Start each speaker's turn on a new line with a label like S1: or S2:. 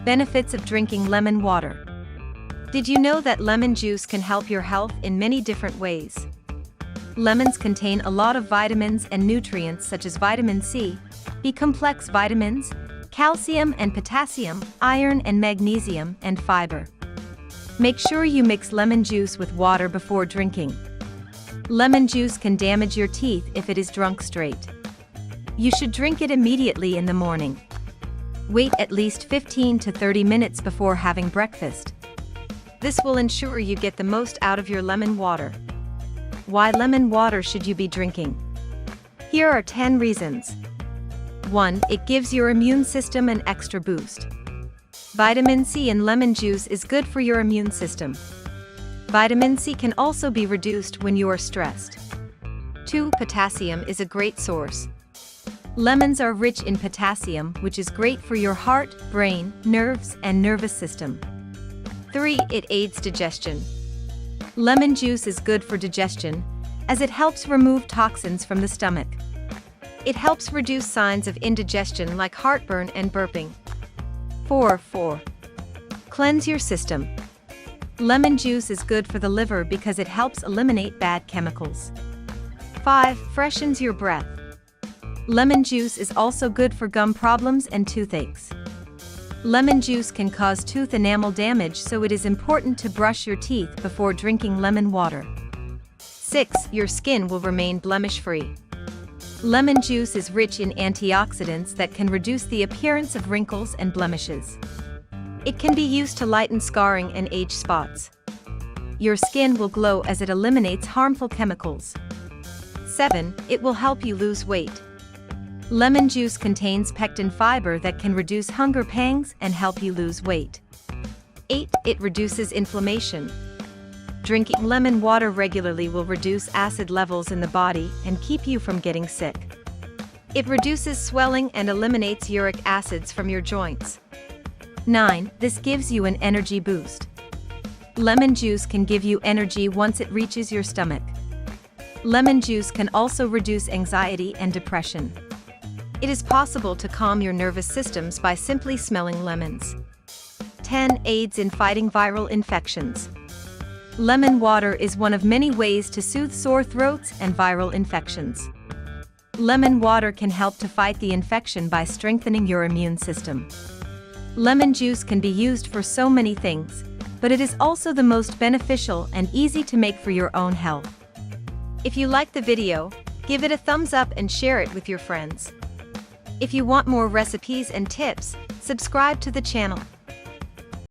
S1: Benefits of drinking lemon water. Did you know that lemon juice can help your health in many different ways? Lemons contain a lot of vitamins and nutrients such as vitamin C, B-complex vitamins, calcium and potassium, iron and magnesium, and fiber. Make sure you mix lemon juice with water before drinking. Lemon juice can damage your teeth if it is drunk straight. You should drink it immediately in the morning. Wait at least 15 to 30 minutes before having breakfast. This will ensure you get the most out of your lemon water. Why lemon water should you be drinking? Here are 10 reasons. 1. It gives your immune system an extra boost. Vitamin C in lemon juice is good for your immune system. Vitamin C can also be reduced when you are stressed. 2. Potassium is a great source. Lemons are rich in potassium, which is great for your heart, brain, nerves, and nervous system. 3. It aids digestion. Lemon juice is good for digestion, as it helps remove toxins from the stomach. It helps reduce signs of indigestion like heartburn and burping. 4. Cleanse your system. Lemon juice is good for the liver because it helps eliminate bad chemicals. 5. Freshens your breath. Lemon juice is also good for gum problems and toothaches. Lemon juice can cause tooth enamel damage, so it is important to brush your teeth before drinking lemon water. 6. Your skin will remain blemish-free. Lemon juice is rich in antioxidants that can reduce the appearance of wrinkles and blemishes. It can be used to lighten scarring and age spots. Your skin will glow as it eliminates harmful chemicals. 7. It will help you lose weight. Lemon juice contains pectin fiber that can reduce hunger pangs and help you lose weight. 8. It reduces inflammation. Drinking lemon water regularly will reduce acid levels in the body and keep you from getting sick. It reduces swelling and eliminates uric acids from your joints. 9. This gives you an energy boost. Lemon juice can give you energy once it reaches your stomach. Lemon juice can also reduce anxiety and depression. It is possible to calm your nervous systems by simply smelling lemons. 10. Aids in fighting viral infections. Lemon water is one of many ways to soothe sore throats and viral infections. Lemon water can help to fight the infection by strengthening your immune system. Lemon juice can be used for so many things, but it is also the most beneficial and easy to make for your own health. If you like the video, give it a thumbs up and share it with your friends. If you want more recipes and tips, subscribe to the channel.